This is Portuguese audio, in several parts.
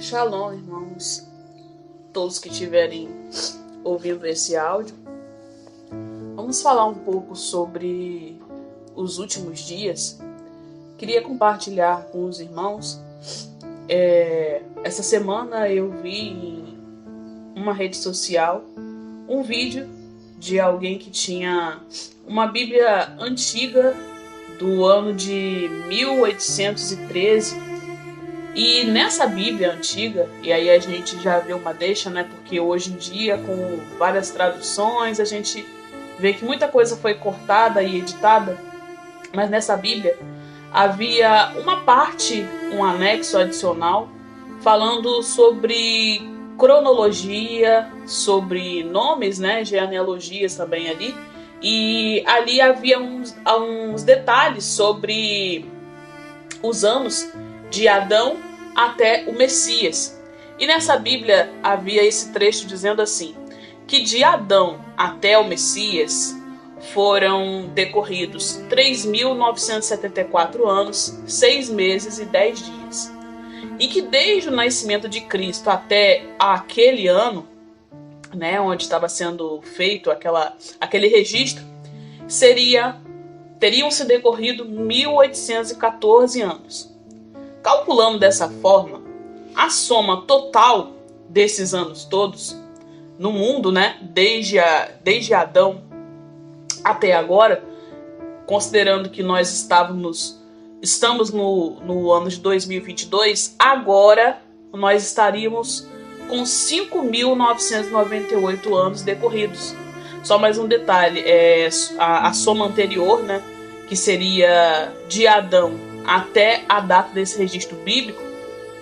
Shalom, irmãos, todos que estiverem ouvindo esse áudio. Vamos falar um pouco sobre os últimos dias. Queria compartilhar com os irmãos. Essa semana eu vi em uma rede social um vídeo de alguém que tinha uma Bíblia antiga do ano de 1813. E nessa Bíblia antiga, e aí a gente já vê uma deixa, né? Porque hoje em dia, com várias traduções, a gente vê que muita coisa foi cortada e editada. Mas nessa Bíblia havia uma parte, um anexo adicional, falando sobre cronologia, sobre nomes, né? Genealogias também ali. E ali havia uns detalhes sobre os anos de Adão até o Messias. E nessa Bíblia havia esse trecho dizendo assim, que de Adão até o Messias foram decorridos 3.974 anos, 6 meses e 10 dias. E que desde o nascimento de Cristo até aquele ano, né, onde estava sendo feito aquele registro, teriam se decorrido 1.814 anos. Calculando dessa forma, a soma total desses anos todos no mundo, né, desde Adão até agora, considerando que nós estamos no ano de 2022, agora nós estaríamos com 5.998 anos decorridos. Só mais um detalhe, a soma anterior, né, que seria de Adão até a data desse registro bíblico,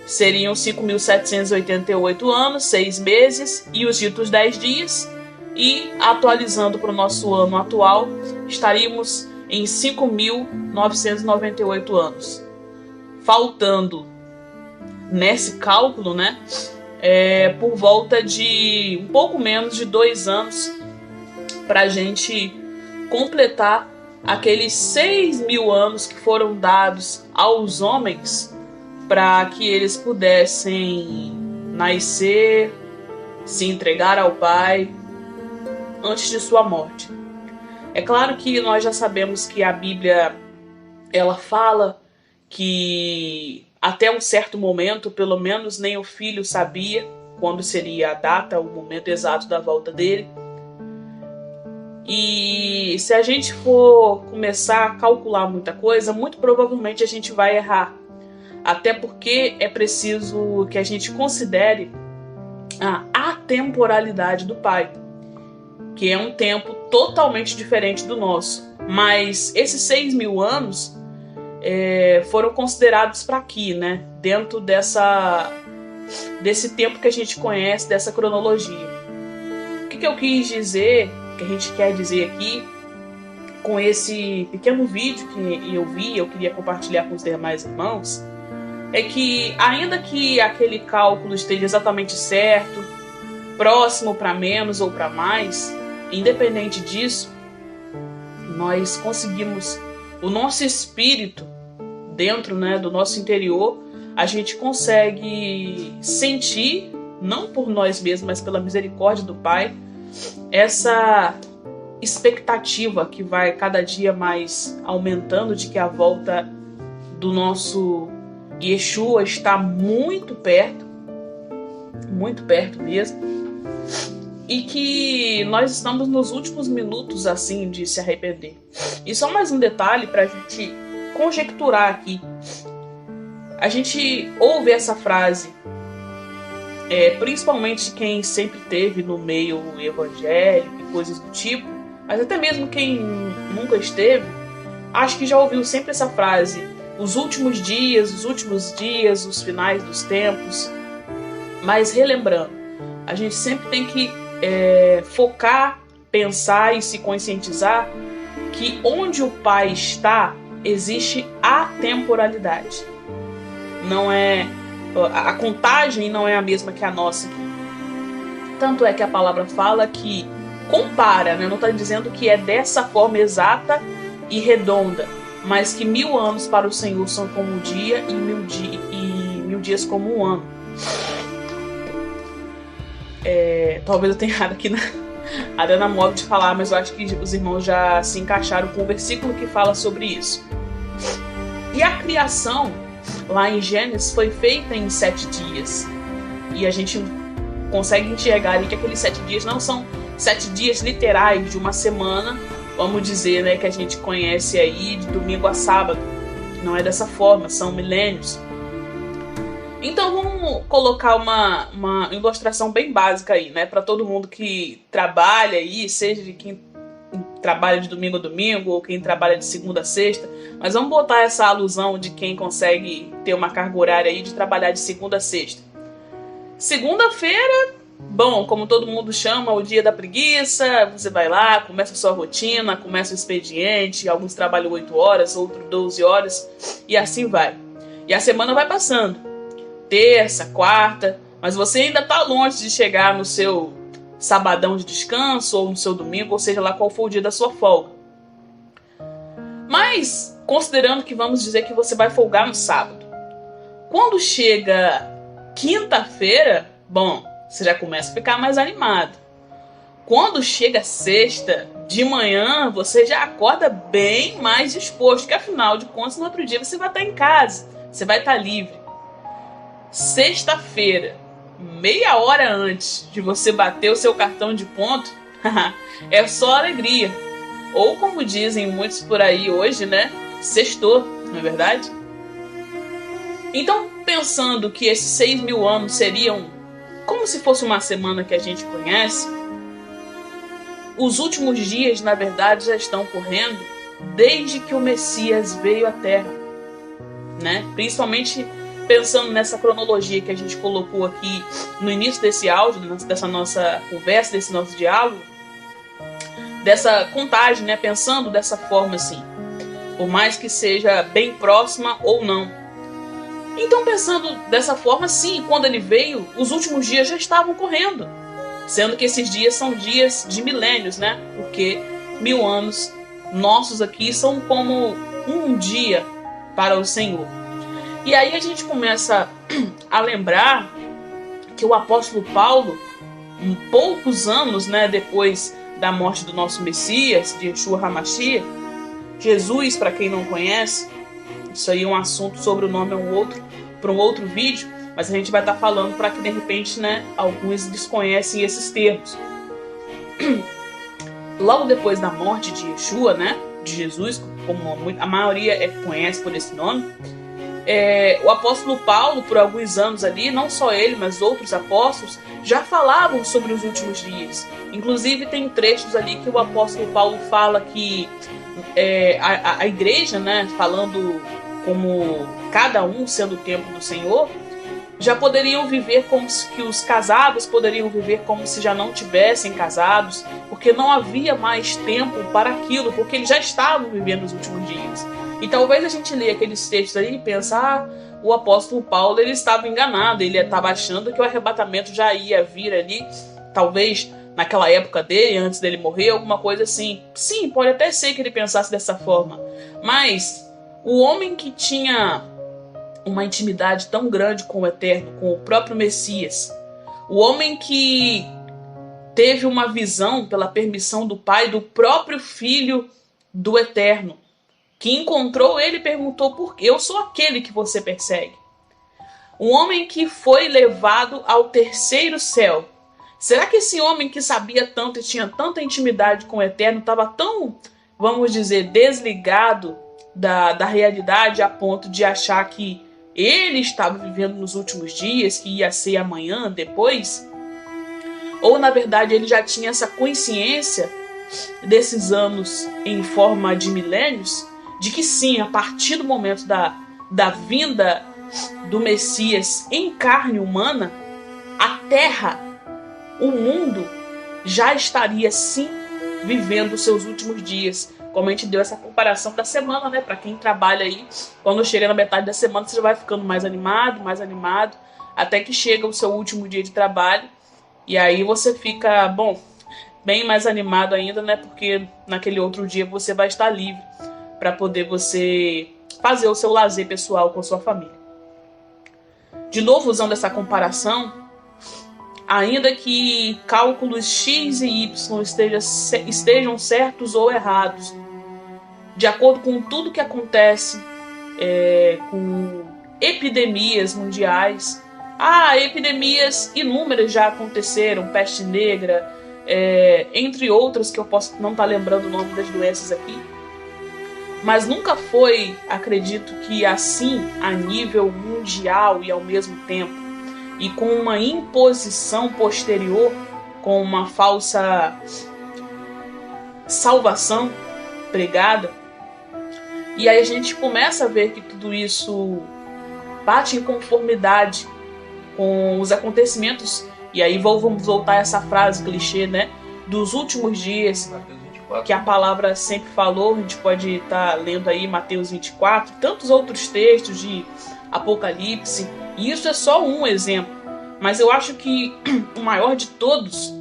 seriam 5.788 anos, 6 meses e os ditos 10 dias. E atualizando para o nosso ano atual, estaríamos em 5.998 anos. Faltando nesse cálculo, né, por volta de um pouco menos de 2 anos para a gente completar aqueles 6.000 anos que foram dados aos homens para que eles pudessem nascer, se entregar ao Pai antes de sua morte. É claro que nós já sabemos que a Bíblia ela fala que até um certo momento, pelo menos nem o filho sabia quando seria a data, o momento exato da volta dele. E se a gente for começar a calcular muita coisa, muito provavelmente a gente vai errar. Até porque é preciso que a gente considere a atemporalidade do Pai, que é um tempo totalmente diferente do nosso. Mas esses 6.000 anos foram considerados para aqui, né? Dentro desse tempo que a gente conhece, dessa cronologia. O que eu quis dizer, que a gente quer dizer aqui, com esse pequeno vídeo que eu vi, eu queria compartilhar com os demais irmãos, é que ainda que aquele cálculo esteja exatamente certo, próximo para menos ou para mais, independente disso, nós conseguimos, o nosso espírito, dentro, né, do nosso interior, a gente consegue sentir, não por nós mesmos, mas pela misericórdia do Pai, essa expectativa que vai cada dia mais aumentando de que a volta do nosso Yeshua está muito perto mesmo, e que nós estamos nos últimos minutos assim de se arrepender. E só mais um detalhe para a gente conjecturar aqui. A gente ouve essa frase, principalmente quem sempre teve no meio evangélico e coisas do tipo, mas até mesmo quem nunca esteve, acho que já ouviu sempre essa frase: os últimos dias, os finais dos tempos. Mas relembrando, a gente sempre tem que focar, pensar e se conscientizar que onde o Pai está, existe atemporalidade. Não é a contagem não é a mesma que a nossa aqui. Tanto é que a palavra fala que compara, né? Não está dizendo que é dessa forma exata e redonda, mas que 1.000 anos para o Senhor são como um dia e 1.000 dias como um ano. Talvez eu tenha errado aqui na modo de falar, mas eu acho que os irmãos já se encaixaram com o versículo que fala sobre isso. E a criação, lá em Gênesis, foi feita em 7 dias. E a gente consegue enxergar ali que aqueles 7 dias não são 7 dias literais de uma semana, vamos dizer, né, que a gente conhece aí de domingo a sábado. Não é dessa forma, são milênios. Então vamos colocar uma ilustração bem básica aí, né, para todo mundo que trabalha aí, seja de quem trabalha de domingo a domingo ou quem trabalha de segunda a sexta, mas vamos botar essa alusão de quem consegue ter uma carga horária aí de trabalhar de segunda a sexta. Segunda-feira, bom, como todo mundo chama, o dia da preguiça, você vai lá, começa a sua rotina, começa o expediente, alguns trabalham 8 horas, outros 12 horas, e assim vai. E a semana vai passando, terça, quarta, mas você ainda está longe de chegar no seu sabadão de descanso, ou no seu domingo, ou seja lá qual for o dia da sua folga. Mas, considerando que vamos dizer que você vai folgar no sábado, quando chega quinta-feira, bom, você já começa a ficar mais animado. Quando chega sexta, de manhã, você já acorda bem mais disposto, que afinal de contas, no outro dia você vai estar em casa, você vai estar livre. Sexta-feira, meia hora antes de você bater o seu cartão de ponto, é só alegria. Ou como dizem muitos por aí hoje, né? Sextou, não é verdade? Então, pensando que esses 6.000 anos seriam como se fosse uma semana que a gente conhece, os últimos dias, na verdade, já estão correndo desde que o Messias veio à Terra, né? Principalmente pensando nessa cronologia que a gente colocou aqui no início desse áudio, dessa nossa conversa, desse nosso diálogo, dessa contagem, né? Pensando dessa forma assim, por mais que seja bem próxima ou não. Então, pensando dessa forma, sim, quando ele veio, os últimos dias já estavam correndo, sendo que esses dias são dias de milênios, né? Porque 1000 anos nossos aqui são como um dia para o Senhor. E aí a gente começa a lembrar que o apóstolo Paulo, poucos anos, né, depois da morte do nosso Messias, de Yeshua HaMashiach, Jesus, para quem não conhece, isso aí é um assunto sobre o nome para um outro vídeo, mas a gente vai estar falando para que de repente, né, alguns desconhecem esses termos. Logo depois da morte de Yeshua, né, de Jesus, como a maioria conhece por esse nome, o apóstolo Paulo, por alguns anos ali, não só ele, mas outros apóstolos, já falavam sobre os últimos dias. Inclusive tem trechos ali que o apóstolo Paulo fala que a igreja, né, falando como cada um sendo o templo do Senhor, já poderiam viver como que os casados poderiam viver como se já não tivessem casados, porque não havia mais tempo para aquilo, porque eles já estavam vivendo os últimos dias. E talvez a gente leia aqueles textos aí e pense, o apóstolo Paulo ele estava enganado, ele estava achando que o arrebatamento já ia vir ali, talvez naquela época dele, antes dele morrer, alguma coisa assim. Sim, pode até ser que ele pensasse dessa forma, mas o homem que tinha uma intimidade tão grande com o Eterno, com o próprio Messias, o homem que teve uma visão pela permissão do Pai do próprio Filho do Eterno, que encontrou ele e perguntou por quê? Eu sou aquele que você persegue. Um homem que foi levado ao terceiro céu. Será que esse homem que sabia tanto e tinha tanta intimidade com o Eterno estava tão, vamos dizer, desligado da realidade a ponto de achar que ele estava vivendo nos últimos dias, que ia ser amanhã, depois? Ou na verdade ele já tinha essa consciência desses anos em forma de milênios, de que sim, a partir do momento da vinda do Messias em carne humana, a Terra, o mundo, já estaria sim vivendo os seus últimos dias. Como a gente deu essa comparação da semana, né? Para quem trabalha aí, quando chega na metade da semana, você já vai ficando mais animado, até que chega o seu último dia de trabalho, e aí você fica, bem mais animado ainda, né? Porque naquele outro dia você vai estar livre para poder você fazer o seu lazer pessoal com a sua família. de novo usando essa comparação, ainda que cálculos X e Y estejam certos ou errados, de acordo com tudo que acontece com epidemias mundiais, epidemias inúmeras já aconteceram, peste negra, entre outras que eu posso não estar lembrando o nome das doenças aqui, mas nunca foi, acredito que assim, a nível mundial e ao mesmo tempo, e com uma imposição posterior, com uma falsa salvação pregada. E aí a gente começa a ver que tudo isso bate em conformidade com os acontecimentos. E aí vamos voltar a essa frase clichê, né? Dos últimos dias, que a palavra sempre falou. A gente pode estar lendo aí Mateus 24, tantos outros textos de Apocalipse. E isso é só um exemplo. Mas eu acho que o maior de todos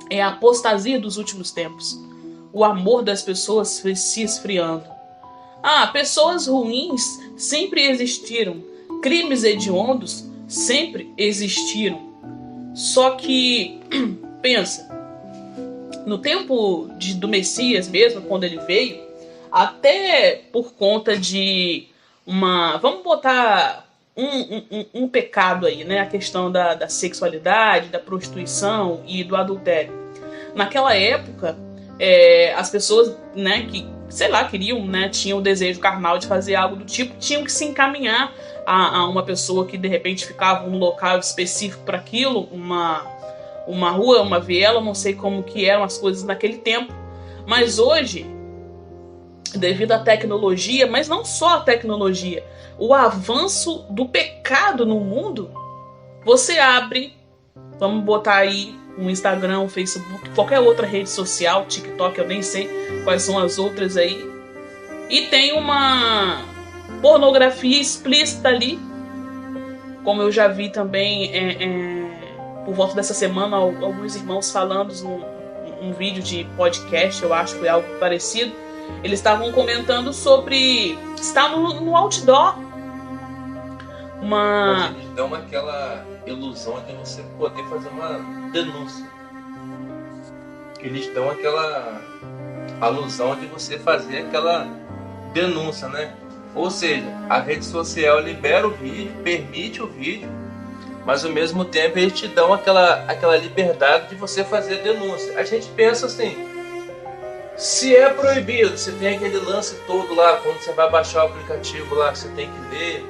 é a apostasia dos últimos tempos. O amor das pessoas se esfriando. Pessoas ruins sempre existiram. Crimes hediondos sempre existiram. Só que, pensa, no tempo do Messias mesmo, quando ele veio, até por conta de vamos botar um pecado aí, né? A questão da sexualidade, da prostituição e do adultério. Naquela época, as pessoas, né, que, sei lá, queriam, né, tinham o desejo carnal de fazer algo do tipo, tinham que se encaminhar a uma pessoa que de repente ficava num local específico para aquilo, uma rua, uma viela, não sei como que eram as coisas naquele tempo. Mas hoje, devido à tecnologia, mas não só a tecnologia, o avanço do pecado no mundo, você abre, vamos botar aí um Instagram, um Facebook, qualquer outra rede social, TikTok, eu nem sei quais são as outras aí, e tem uma pornografia explícita ali, como eu já vi também por volta dessa semana alguns irmãos falando um vídeo de podcast, eu acho que foi algo parecido. Eles estavam comentando sobre estar no outdoor. Eles dão aquela ilusão de você poder fazer uma denúncia. Eles dão aquela alusão de você fazer aquela denúncia, né? Ou seja, a rede social libera o vídeo, permite o vídeo, mas ao mesmo tempo eles te dão aquela liberdade de você fazer denúncia. A gente pensa assim, se é proibido, você tem aquele lance todo lá, quando você vai baixar o aplicativo lá, que você tem que ler,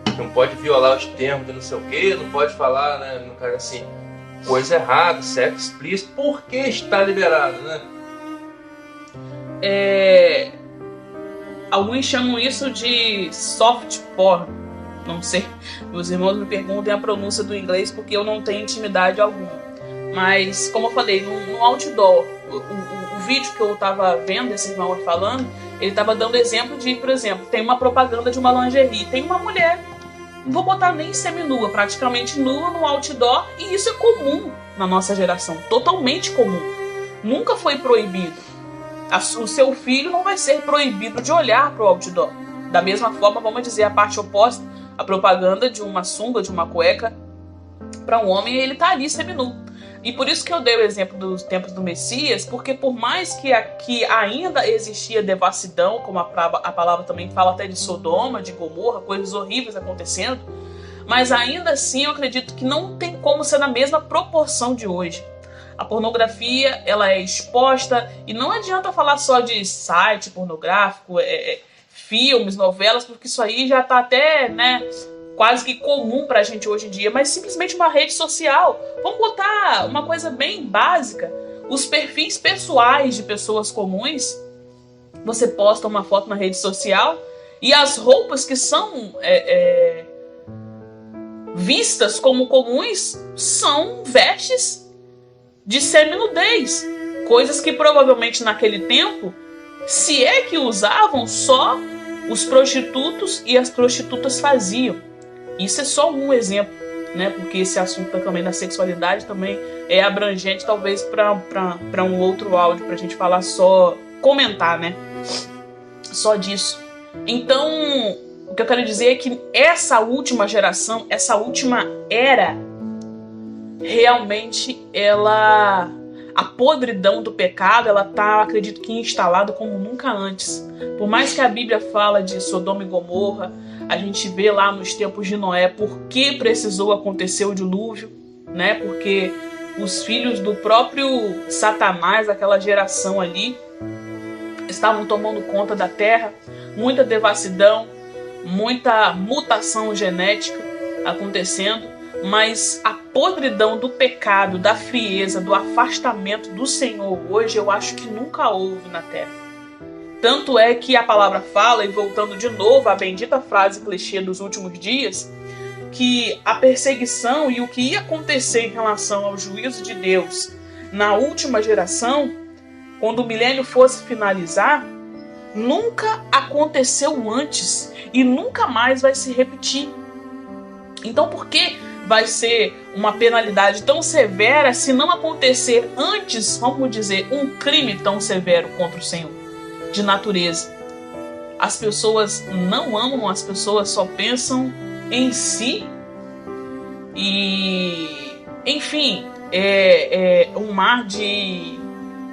que não pode violar os termos de não sei o que, não pode falar, né, no caso assim, coisa errada, sexo explícito, por que está liberado, né? Alguns chamam isso de soft porn, não sei, meus irmãos me perguntem a pronúncia do inglês porque eu não tenho intimidade alguma, mas como eu falei, no outdoor, o vídeo que eu estava vendo esse irmão falando, ele estava dando exemplo de, por exemplo, tem uma propaganda de uma lingerie, tem uma mulher, não vou botar nem seminua, praticamente nua no outdoor, e isso é comum na nossa geração, totalmente comum, nunca foi proibido. O seu filho não vai ser proibido de olhar para o outdoor. Da mesma forma, vamos dizer a parte oposta, a propaganda de uma sunga, de uma cueca, para um homem, ele está ali seminu. E por isso que eu dei o exemplo dos tempos do Messias, porque por mais que aqui ainda existia devassidão, como a palavra também fala até de Sodoma, de Gomorra, coisas horríveis acontecendo, mas ainda assim eu acredito que não tem como ser na mesma proporção de hoje. A pornografia, ela é exposta, e não adianta falar só de site pornográfico, filmes, novelas, porque isso aí já está até, né, quase que comum pra gente hoje em dia, mas simplesmente uma rede social. Vamos botar uma coisa bem básica, os perfis pessoais de pessoas comuns, você posta uma foto na rede social, e as roupas que são vistas como comuns são vestes de seminudez, coisas que provavelmente naquele tempo, se é que usavam, só os prostitutos e as prostitutas faziam. Isso é só um exemplo, né? Porque esse assunto também da sexualidade também é abrangente, talvez para um outro áudio, para a gente falar só, comentar, né? Só disso. Então, o que eu quero dizer é que essa última geração, essa última era, realmente a podridão do pecado, ela tá, acredito que, instalada como nunca antes. Por mais que a Bíblia fala de Sodoma e Gomorra, a gente vê lá nos tempos de Noé por que precisou acontecer o dilúvio, né? Porque os filhos do próprio Satanás, aquela geração ali, estavam tomando conta da terra, muita devassidão, muita mutação genética acontecendo, mas a podridão do pecado, da frieza, do afastamento do Senhor hoje, eu acho que nunca houve na terra. Tanto é que a palavra fala, e voltando de novo à bendita frase clichê dos últimos dias, que a perseguição e o que ia acontecer em relação ao juízo de Deus na última geração, quando o milênio fosse finalizar, nunca aconteceu antes e nunca mais vai se repetir. Então por que vai ser uma penalidade tão severa se não acontecer antes, vamos dizer, um crime tão severo contra o Senhor, de natureza? As pessoas não amam, as pessoas só pensam em si e, enfim, é um mar de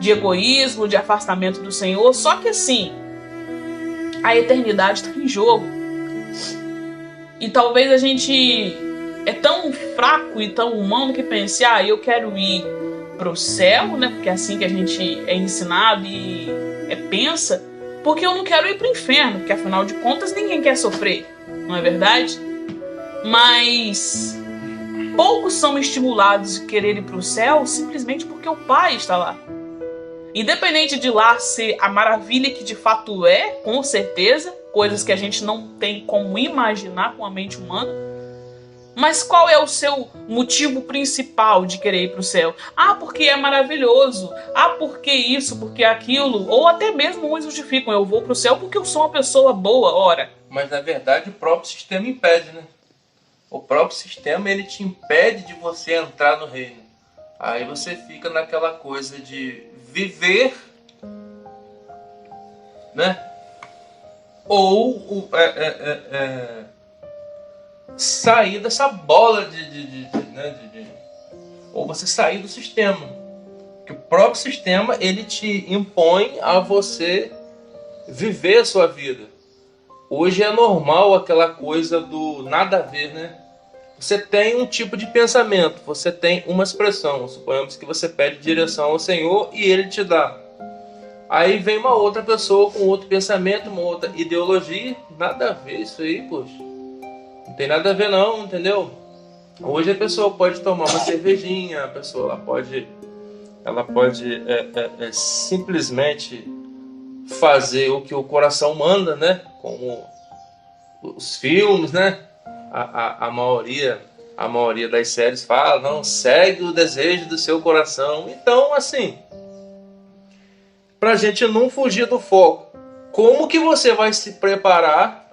egoísmo, de afastamento do Senhor. Só que assim, a eternidade está em jogo. E talvez a gente é tão fraco e tão humano que pense, eu quero ir para o céu, né? Porque é assim que a gente é ensinado e pensa, porque eu não quero ir para o inferno, porque afinal de contas ninguém quer sofrer, não é verdade? Mas poucos são estimulados a querer ir para o céu simplesmente porque o Pai está lá. Independente de lá ser a maravilha que de fato é, com certeza, coisas que a gente não tem como imaginar com a mente humana, mas qual é o seu motivo principal de querer ir para o céu? Porque é maravilhoso. Porque isso, porque aquilo. Ou até mesmo uns justificam, eu vou para o céu porque eu sou uma pessoa boa, ora. Mas na verdade o próprio sistema impede, né? O próprio sistema, ele te impede de você entrar no reino. Aí você fica naquela coisa de viver, né? Ou sair dessa bola ou você sair do sistema. Que o próprio sistema, ele te impõe a você viver a sua vida. Hoje é normal aquela coisa do nada a ver, né? Você tem um tipo de pensamento, você tem uma expressão. Suponhamos que você pede direção ao Senhor e Ele te dá. Aí vem uma outra pessoa com outro pensamento, uma outra ideologia. Nada a ver isso aí, poxa. Não tem nada a ver não, entendeu? Hoje a pessoa pode tomar uma cervejinha, a pessoa ela pode simplesmente fazer o que o coração manda, né? Como os filmes, né? A maioria das séries fala, não, segue o desejo do seu coração. Então, assim, pra gente não fugir do foco, como que você vai se preparar?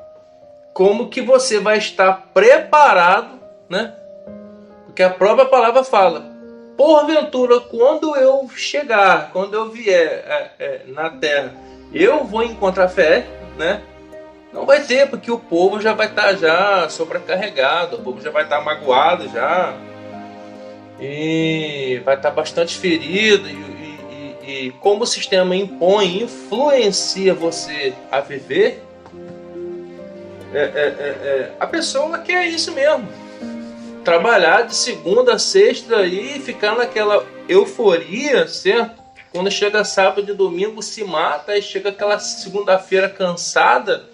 Como que você vai estar preparado, né? Porque a própria palavra fala, porventura, quando eu chegar, quando eu vier na terra, eu vou encontrar fé, né? Não vai ter, porque o povo já vai estar já sobrecarregado, o povo já vai estar magoado já, e vai estar bastante ferido, e como o sistema impõe, influencia você a viver, a pessoa quer isso mesmo, trabalhar de segunda a sexta e ficar naquela euforia, certo? Quando chega sábado e domingo se mata, aí chega aquela segunda-feira cansada,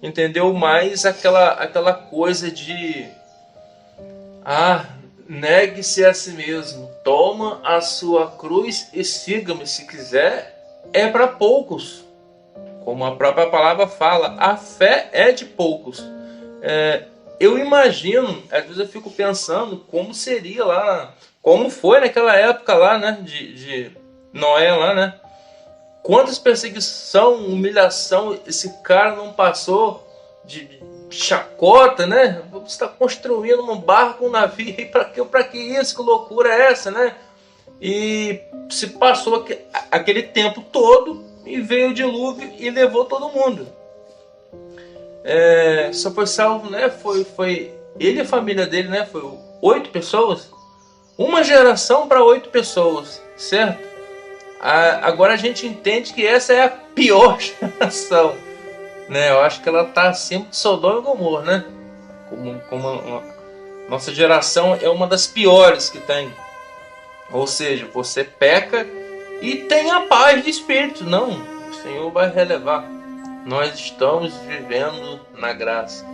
entendeu? Mas aquela coisa de negue-se a si mesmo, toma a sua cruz e siga-me se quiser, é para poucos. Como a própria palavra fala, a fé é de poucos. Eu imagino, às vezes eu fico pensando como seria lá, como foi naquela época lá, né, de Noé lá, né? Quantas perseguição, humilhação esse cara não passou de chacota, né? Você está construindo um barco, um navio, e para que isso? Que loucura é essa, né? E se passou aquele tempo todo e veio o dilúvio e levou todo mundo. só foi salvo, né? Foi ele e a família dele, né? Foi 8 pessoas. Uma geração para 8 pessoas, certo? Agora a gente entende que essa é a pior geração, né? Eu acho que ela está acima de Sodoma e Gomorra, né? Nossa geração é uma das piores que tem. Ou seja, você peca e tem a paz de espírito. Não, o Senhor vai relevar. Nós estamos vivendo na graça.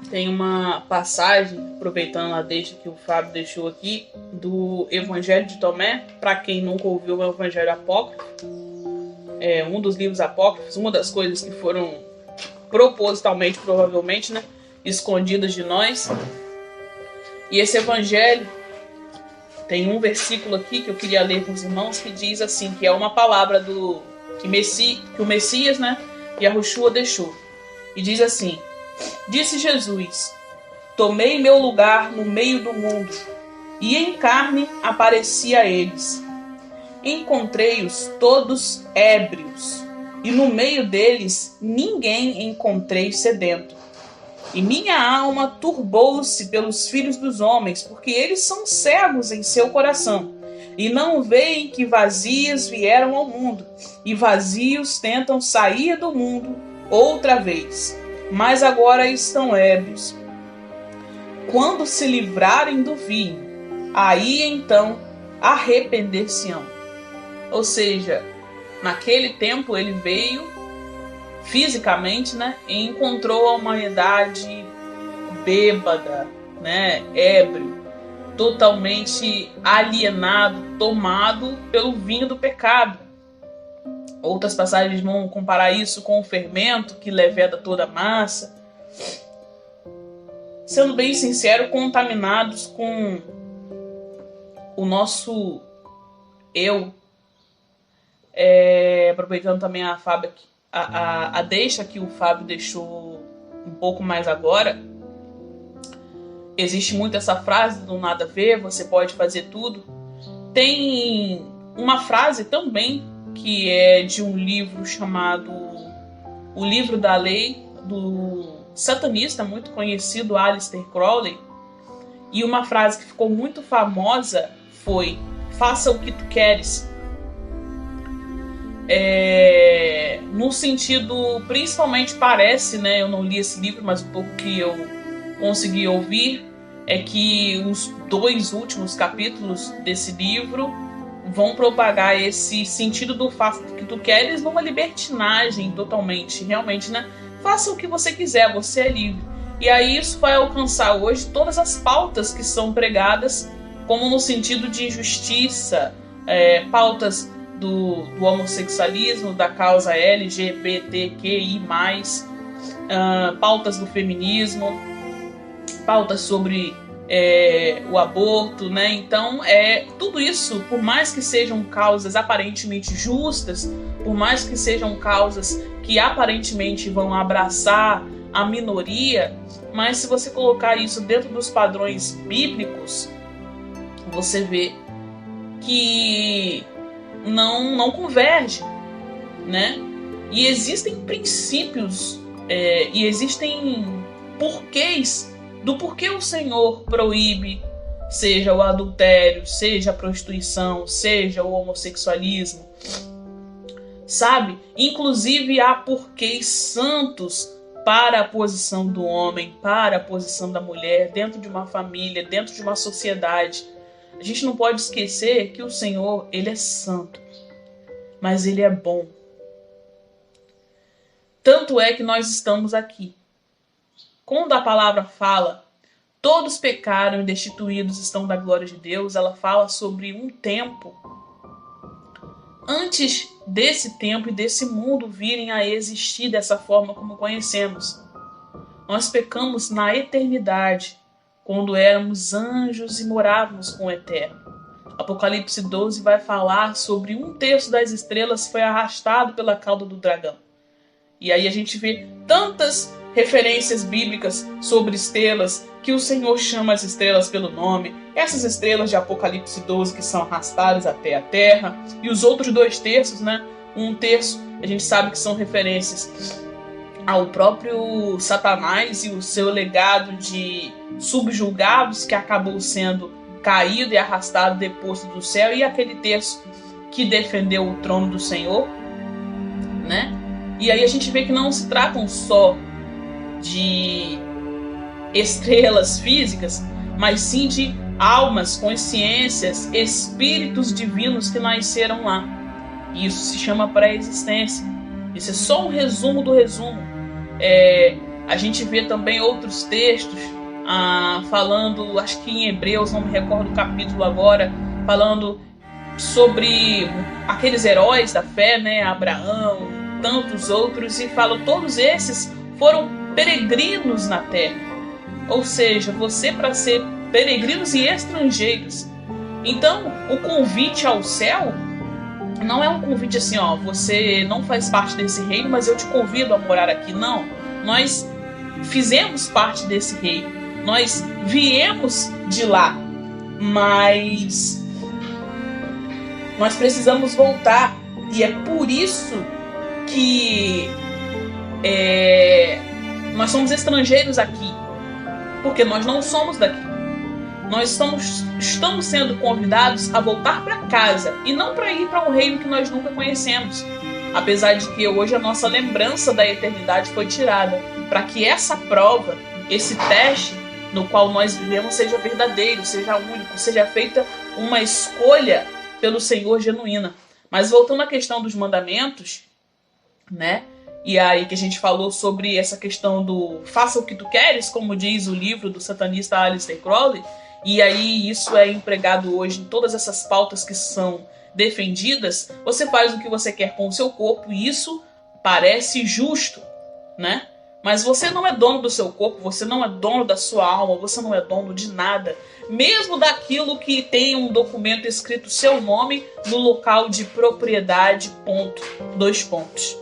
Tem uma passagem, aproveitando a deixa que o Fábio deixou aqui, do Evangelho de Tomé. Para quem nunca ouviu, o Evangelho Apócrifo. É um dos livros apócrifos, uma das coisas que foram propositalmente, provavelmente, né, escondidas de nós. E esse Evangelho tem um versículo aqui que eu queria ler com os irmãos, que diz assim, que é uma palavra que o Messias, né, Yahushua deixou. E diz assim: disse Jesus: tomei meu lugar no meio do mundo, e em carne apareci a eles. Encontrei-os todos ébrios, e no meio deles ninguém encontrei sedento. E minha alma turbou-se pelos filhos dos homens, porque eles são cegos em seu coração, e não veem que vazios vieram ao mundo, e vazios tentam sair do mundo outra vez, mas agora estão ébrios. Quando se livrarem do vinho, aí então arrepender-se-ão. Ou seja, naquele tempo ele veio fisicamente, né, e encontrou a humanidade bêbada, né, ébrio, totalmente alienado, tomado pelo vinho do pecado. Outras passagens vão comparar isso com o fermento que leveda toda a massa. Sendo bem sincero, contaminados com o nosso eu. Aproveitando também a deixa que o Fábio deixou um pouco mais agora, existe muito essa frase do nada a ver, você pode fazer tudo. Tem uma frase também que é de um livro chamado O Livro da Lei, do satanista muito conhecido Aleister Crowley, e uma frase que ficou muito famosa foi: faça o que tu queres. No sentido, principalmente parece, né, eu não li esse livro, mas um pouco que eu consegui ouvir é que os 2 últimos capítulos desse livro vão propagar esse sentido do faça o que tu queres numa libertinagem totalmente, realmente, né? Faça o que você quiser, você é livre. E aí isso vai alcançar hoje todas as pautas que são pregadas, como no sentido de justiça, pautas do homossexualismo, da causa LGBTQI+, pautas do feminismo, pautas sobre o aborto, né? Então, tudo isso, por mais que sejam causas aparentemente justas, por mais que sejam causas que aparentemente vão abraçar a minoria, mas se você colocar isso dentro dos padrões bíblicos, você vê que não converge, né? E existem princípios e existem porquês do porquê o Senhor proíbe, seja o adultério, seja a prostituição, seja o homossexualismo, sabe? Inclusive há porquês santos para a posição do homem, para a posição da mulher, dentro de uma família, dentro de uma sociedade. A gente não pode esquecer que o Senhor, Ele é santo, mas Ele é bom. Tanto é que nós estamos aqui. Quando a palavra fala, todos pecaram e destituídos estão da glória de Deus, ela fala sobre um tempo antes desse tempo e desse mundo virem a existir dessa forma como conhecemos. Nós pecamos na eternidade, quando éramos anjos e morávamos com o Eterno. Apocalipse 12 vai falar sobre 1/3 das estrelas foi arrastado pela cauda do dragão. E aí a gente vê tantas referências bíblicas sobre estrelas, que o Senhor chama as estrelas pelo nome. Essas estrelas de Apocalipse 12 que são arrastadas até a terra. E os outros 2/3, né? 1/3, a gente sabe que são referências ao próprio Satanás e o seu legado de subjugados que acabou sendo caído e arrastado deposto do céu, e aquele terço que defendeu o trono do Senhor, né? E aí a gente vê que não se tratam só de estrelas físicas, mas sim de almas, consciências, espíritos divinos que nasceram lá. E isso se chama pré-existência. Isso é só um resumo do resumo. A gente vê também outros textos falando, acho que em Hebreus, não me recordo o capítulo agora, falando sobre aqueles heróis da fé, né? Abraão, tantos outros, e falam, todos esses foram peregrinos na terra. Ou seja, você, para ser peregrinos e estrangeiros. Então, o convite ao céu não é um convite assim, ó, você não faz parte desse reino, mas eu te convido a morar aqui. Não, nós fizemos parte desse reino, nós viemos de lá, mas nós precisamos voltar, e é por isso que nós somos estrangeiros aqui, porque nós não somos daqui. Nós estamos sendo convidados a voltar para casa e não para ir para um reino que nós nunca conhecemos. Apesar de que hoje a nossa lembrança da eternidade foi tirada, para que essa prova, esse teste no qual nós vivemos seja verdadeiro, seja único, seja feita uma escolha pelo Senhor genuína. Mas voltando à questão dos mandamentos, né? E aí que a gente falou sobre essa questão do faça o que tu queres, como diz o livro do satanista Aleister Crowley, e aí isso é empregado hoje em todas essas pautas que são defendidas. Você faz o que você quer com o seu corpo, e isso parece justo, né? Mas você não é dono do seu corpo, você não é dono da sua alma, você não é dono de nada, mesmo daquilo que tem um documento escrito seu nome no local de propriedade, ponto, 2 pontos.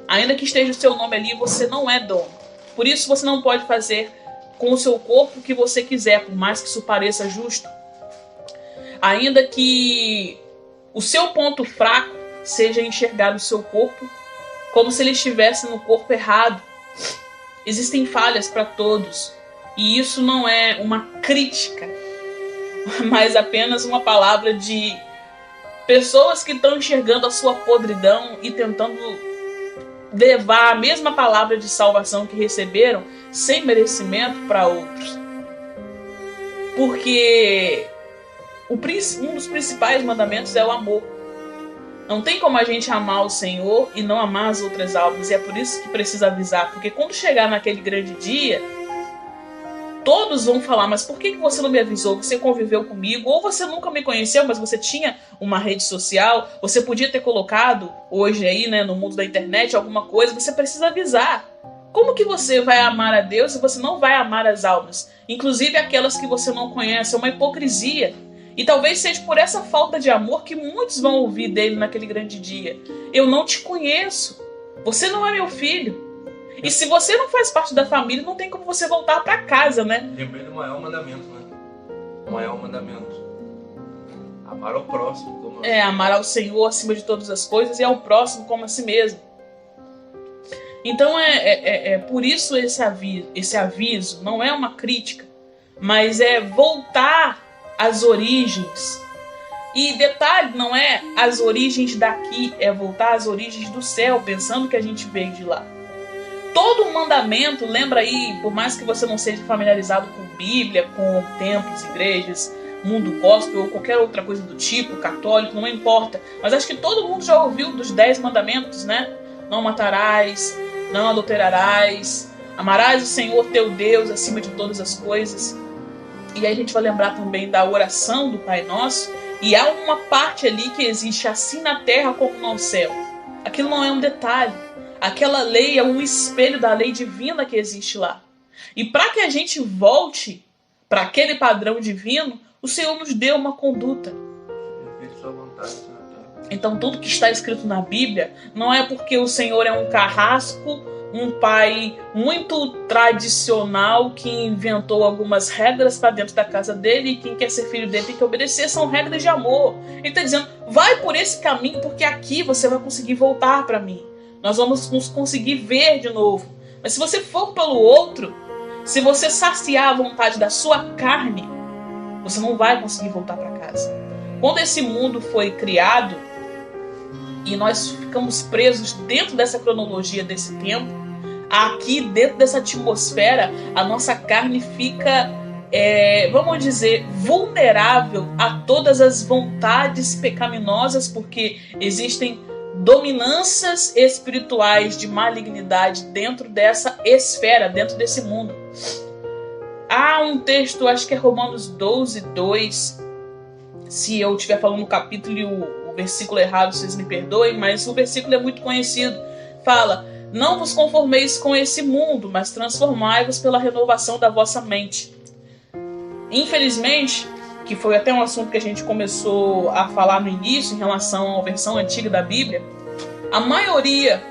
Ainda que esteja o seu nome ali, você não é dono. Por isso você não pode fazer com o seu corpo o que você quiser, por mais que isso pareça justo. Ainda que o seu ponto fraco seja enxergar o seu corpo como se ele estivesse no corpo errado. Existem falhas para todos. E isso não é uma crítica, mas apenas uma palavra de pessoas que estão enxergando a sua podridão e tentando levar a mesma palavra de salvação que receberam sem merecimento para outros. Porque um dos principais mandamentos é o amor. Não tem como a gente amar o Senhor e não amar as outras almas. E é por isso que precisa avisar. Porque quando chegar naquele grande dia, todos vão falar, mas por que você não me avisou? Você conviveu comigo, ou você nunca me conheceu, mas você tinha uma rede social, você podia ter colocado hoje aí, né, no mundo da internet, alguma coisa, você precisa avisar. Como que você vai amar a Deus se você não vai amar as almas? Inclusive aquelas que você não conhece, é uma hipocrisia. E talvez seja por essa falta de amor que muitos vão ouvir dele naquele grande dia. Eu não te conheço, você não é meu filho. E se você não faz parte da família, não tem como você voltar para casa, né? Lembrei do maior mandamento, né? O maior mandamento. Amar ao próximo como... amar ao Senhor acima de todas as coisas e ao próximo como a si mesmo. Então é por isso esse aviso não é uma crítica, mas é voltar às origens. E detalhe, não é as origens daqui, é voltar às origens do céu, pensando que a gente veio de lá. Todo mandamento, lembra aí, por mais que você não seja familiarizado com Bíblia, com templos, igrejas, mundo gospel ou qualquer outra coisa do tipo, católico, não importa. Mas acho que todo mundo já ouviu dos 10 mandamentos, né? Não matarás, não adulterarás, amarás o Senhor teu Deus acima de todas as coisas. E aí a gente vai lembrar também da oração do Pai Nosso. E há uma parte ali que existe assim na terra como no céu. Aquilo não é um detalhe. Aquela lei é um espelho da lei divina que existe lá. E para que a gente volte para aquele padrão divino, o Senhor nos deu uma conduta. Então tudo que está escrito na Bíblia não é porque o Senhor é um carrasco, um pai muito tradicional que inventou algumas regras para dentro da casa dele, e quem quer ser filho dele tem que obedecer. São regras de amor. Ele está dizendo, vai por esse caminho porque aqui você vai conseguir voltar para mim. nós vamos nos conseguir ver de novo. Mas se você for pelo outro, se você saciar a vontade da sua carne, você não vai conseguir voltar para casa. Quando esse mundo foi criado e nós ficamos presos dentro dessa cronologia desse tempo, aqui dentro dessa atmosfera, a nossa carne fica, vamos dizer, vulnerável a todas as vontades pecaminosas, porque existem dominâncias espirituais de malignidade dentro dessa esfera, dentro desse mundo. Há um texto, acho que é Romanos 12, 2. Se eu estiver falando no capítulo e o versículo errado, vocês me perdoem, mas o versículo é muito conhecido. Fala: não vos conformeis com esse mundo, mas transformai-vos pela renovação da vossa mente. Infelizmente, que foi até um assunto que a gente começou a falar no início em relação à versão antiga da Bíblia, a maioria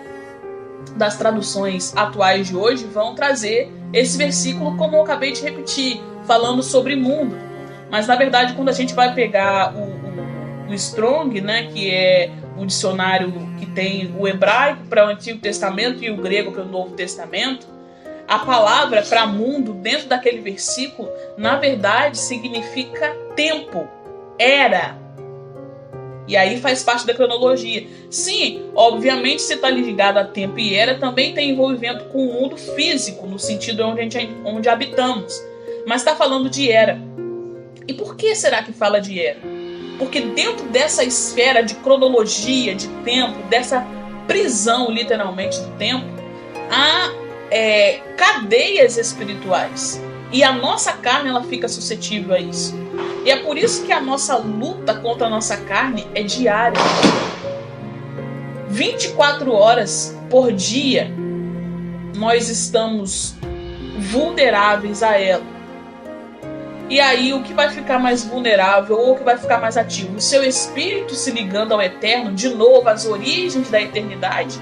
das traduções atuais de hoje vão trazer esse versículo como eu acabei de repetir, falando sobre mundo. Mas na verdade, quando a gente vai pegar o Strong, né, que é o dicionário que tem o hebraico para o Antigo Testamento e o grego para o Novo Testamento, a palavra para mundo dentro daquele versículo, na verdade, significa tempo, era. E aí faz parte da cronologia. Sim, obviamente, se está ligado a tempo e era, também tem envolvimento com o mundo físico, no sentido onde habitamos. Mas está falando de era. E por que será que fala de era? Porque dentro dessa esfera de cronologia, de tempo, dessa prisão, literalmente, do tempo, há cadeias espirituais. E a nossa carne, ela fica suscetível a isso. E é por isso que a nossa luta contra a nossa carne é diária. 24 horas por dia, nós estamos vulneráveis a ela. E aí, o que vai ficar mais vulnerável ou o que vai ficar mais ativo? O seu espírito se ligando ao eterno, de novo, às origens da eternidade?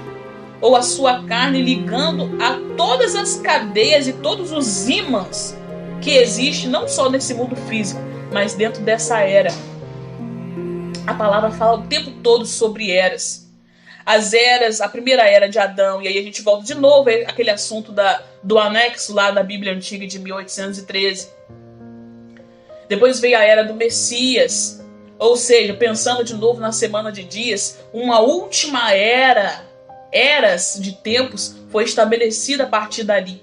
Ou a sua carne ligando a todas as cadeias e todos os ímãs que existem, não só nesse mundo físico, mas dentro dessa era? A palavra fala o tempo todo sobre eras. As eras, a primeira era de Adão, e aí a gente volta de novo àquele assunto do anexo lá da Bíblia Antiga de 1813. Depois veio a era do Messias, ou seja, pensando de novo na semana de dias, uma última eras de tempos foi estabelecida a partir dali.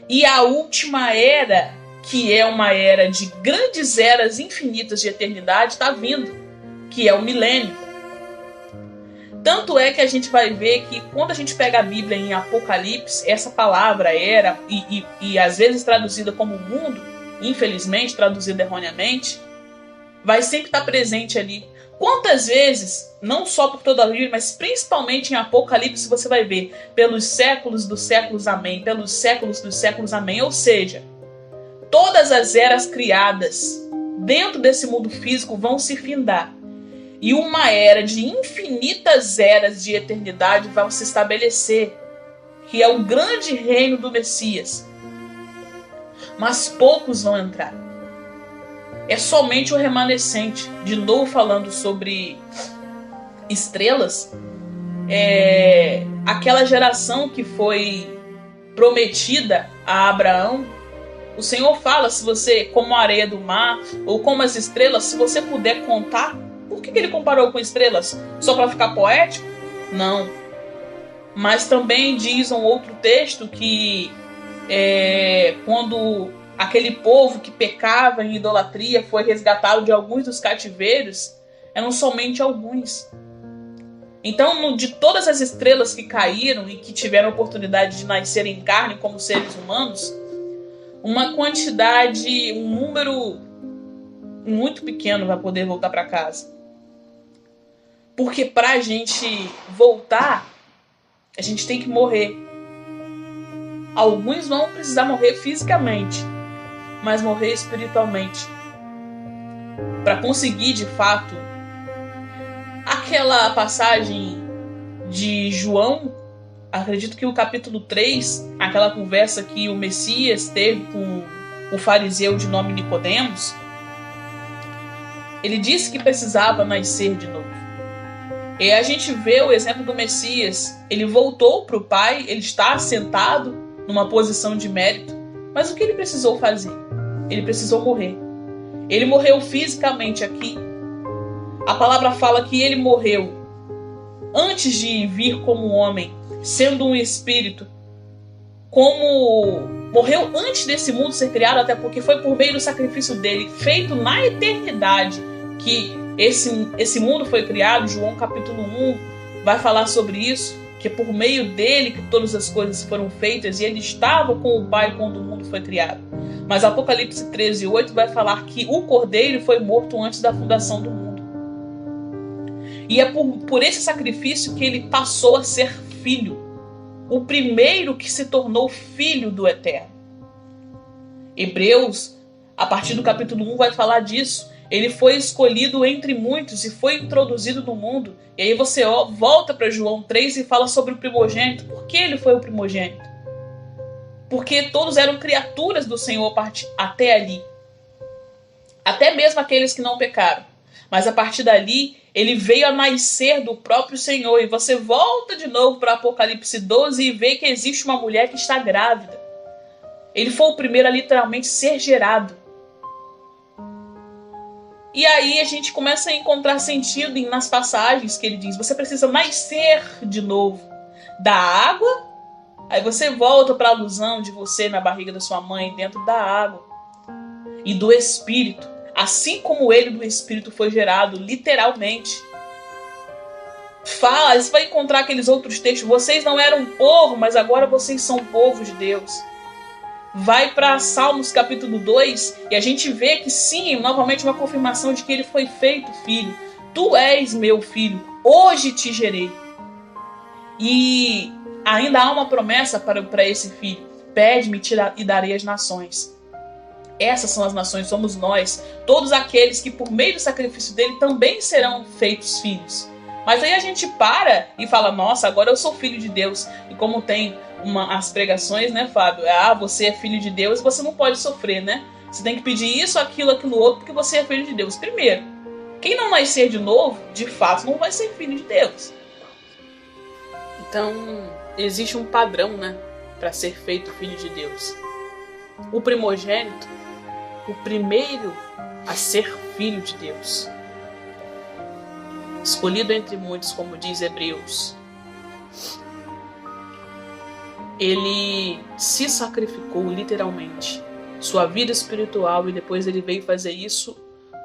E a última era, que é uma era de grandes eras infinitas de eternidade, está vindo, que é o milênio. Tanto é que a gente vai ver que quando a gente pega a Bíblia em Apocalipse, essa palavra era, e às vezes traduzida como mundo, infelizmente traduzida erroneamente, vai sempre estar presente ali. Quantas vezes, não só por toda a Bíblia, mas principalmente em Apocalipse, você vai ver pelos séculos dos séculos, amém, pelos séculos dos séculos, amém. Ou seja, todas as eras criadas dentro desse mundo físico vão se findar. E uma era de infinitas eras de eternidade vai se estabelecer, que é o grande reino do Messias. Mas poucos vão entrar. É somente o remanescente. De novo falando sobre estrelas, aquela geração que foi prometida a Abraão. O Senhor fala, se você, como a areia do mar, ou como as estrelas, se você puder contar. Por que ele comparou com estrelas? Só para ficar poético? Não. Mas também diz um outro texto que quando aquele povo que pecava em idolatria foi resgatado de alguns dos cativeiros, eram somente alguns. Então, de todas as estrelas que caíram e que tiveram a oportunidade de nascer em carne como seres humanos, uma quantidade, um número muito pequeno vai poder voltar para casa. Porque para a gente voltar, a gente tem que morrer. Alguns vão precisar morrer fisicamente, mas morrer espiritualmente. Para conseguir, de fato, aquela passagem de João, acredito que o capítulo 3, aquela conversa que o Messias teve com o fariseu de nome Nicodemos, ele disse que precisava nascer de novo. E a gente vê o exemplo do Messias. Ele voltou para o Pai, ele está sentado numa posição de mérito. Mas o que ele precisou fazer? Ele precisou morrer. Ele morreu fisicamente aqui. A palavra fala que ele morreu antes de vir como homem, sendo um espírito, como morreu antes desse mundo ser criado, até porque foi por meio do sacrifício dele, feito na eternidade, que esse mundo foi criado. João capítulo 1 vai falar sobre isso, que é por meio dele que todas as coisas foram feitas, e ele estava com o Pai quando o mundo foi criado. Mas Apocalipse 13:8 vai falar que o Cordeiro foi morto antes da fundação do mundo. E é por esse sacrifício que ele passou a ser filho, o primeiro que se tornou filho do Eterno. Hebreus, a partir do capítulo 1, vai falar disso. Ele foi escolhido entre muitos e foi introduzido no mundo. E aí você volta para João 3 e fala sobre o primogênito. Por que ele foi o primogênito? Porque todos eram criaturas do Senhor até ali. Até mesmo aqueles que não pecaram. Mas a partir dali, ele veio a nascer do próprio Senhor. E você volta de novo para Apocalipse 12 e vê que existe uma mulher que está grávida. Ele foi o primeiro a literalmente ser gerado. E aí a gente começa a encontrar sentido nas passagens que ele diz: você precisa nascer de novo da água. Aí você volta para a alusão de você na barriga da sua mãe, dentro da água. E do Espírito. Assim como ele do Espírito foi gerado, literalmente. Você vai encontrar aqueles outros textos. Vocês não eram povo, mas agora vocês são povo de Deus. Vai para Salmos capítulo 2 e a gente vê que sim, novamente uma confirmação de que ele foi feito filho. Tu és meu filho, hoje te gerei. E ainda há uma promessa para esse filho: pede-me e darei as nações. Essas são as nações, somos nós, todos aqueles que por meio do sacrifício dele também serão feitos filhos. Mas aí a gente para e fala: nossa, agora eu sou filho de Deus. E como tem as pregações, né, Fábio? Você é filho de Deus e você não pode sofrer, né? Você tem que pedir isso, aquilo outro, porque você é filho de Deus. Primeiro, quem não nascer de novo, de fato, não vai ser filho de Deus. Então, existe um padrão, né, para ser feito filho de Deus. O primogênito, o primeiro a ser filho de Deus. Escolhido entre muitos, como diz Hebreus. Ele se sacrificou literalmente, sua vida espiritual, e depois ele veio fazer isso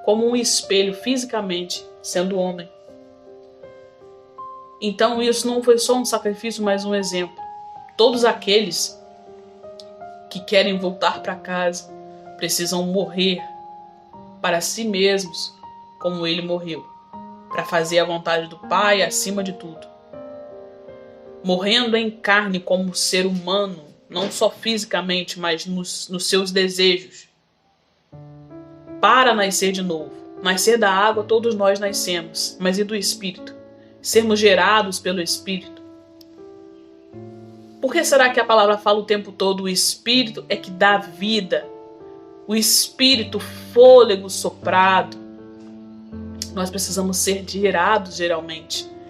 como um espelho fisicamente, sendo homem. Então isso não foi só um sacrifício, mas um exemplo. Todos aqueles que querem voltar para casa precisam morrer para si mesmos, como ele morreu, para fazer a vontade do Pai acima de tudo. Morrendo em carne como ser humano, não só fisicamente, mas nos seus desejos, para nascer de novo. Nascer da água todos nós nascemos, mas e do Espírito? Sermos gerados pelo Espírito. Por que será que a palavra fala o tempo todo: o Espírito é que dá vida? O Espírito, fôlego soprado. Nós precisamos ser gerados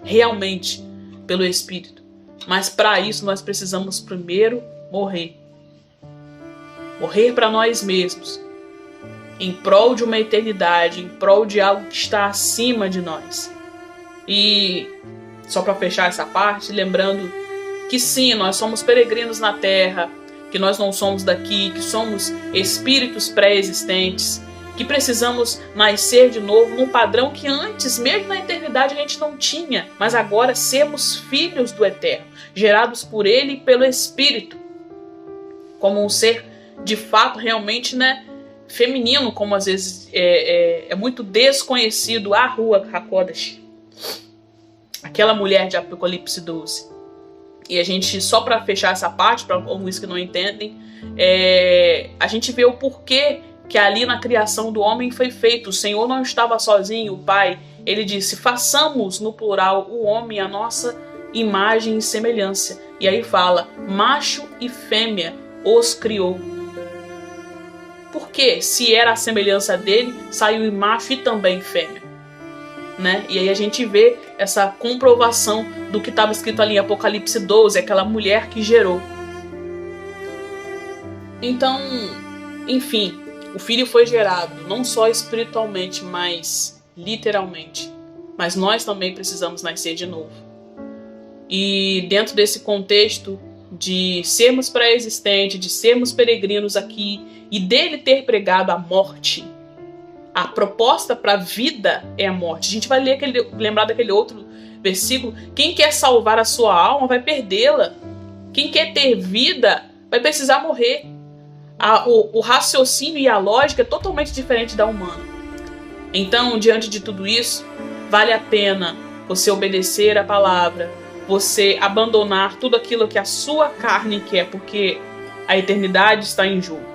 realmente, pelo Espírito. Mas para isso nós precisamos primeiro morrer. Morrer para nós mesmos. Em prol de uma eternidade, em prol de algo que está acima de nós. E só para fechar essa parte, lembrando que sim, nós somos peregrinos na terra, que nós não somos daqui, que somos espíritos pré-existentes, que precisamos nascer de novo num padrão que antes, mesmo na eternidade, a gente não tinha, mas agora sermos filhos do Eterno, gerados por Ele e pelo Espírito, como um ser de fato realmente, né, feminino, como às vezes é muito desconhecido a Rua Hakodesh, aquela mulher de Apocalipse 12. E a gente, só para fechar essa parte, para alguns que não entendem, a gente vê o porquê que ali na criação do homem foi feito. O Senhor não estava sozinho, o Pai. Ele disse: façamos no plural o homem a nossa imagem e semelhança. E aí fala: macho e fêmea os criou. Porque se era a semelhança dele, saiu em macho e também fêmea. né? E aí a gente vê essa comprovação do que estava escrito ali em Apocalipse 12, aquela mulher que gerou. Então, enfim, o filho foi gerado, não só espiritualmente, mas literalmente. Mas nós também precisamos nascer de novo. E dentro desse contexto de sermos pré-existentes, de sermos peregrinos aqui, e dele ter pregado a morte, a proposta para a vida é a morte. A gente vai lembrar daquele outro versículo: quem quer salvar a sua alma vai perdê-la. Quem quer ter vida vai precisar morrer. O raciocínio e a lógica é totalmente diferente da humana. Então, diante de tudo isso, vale a pena você obedecer a palavra, você abandonar tudo aquilo que a sua carne quer, porque a eternidade está em jogo.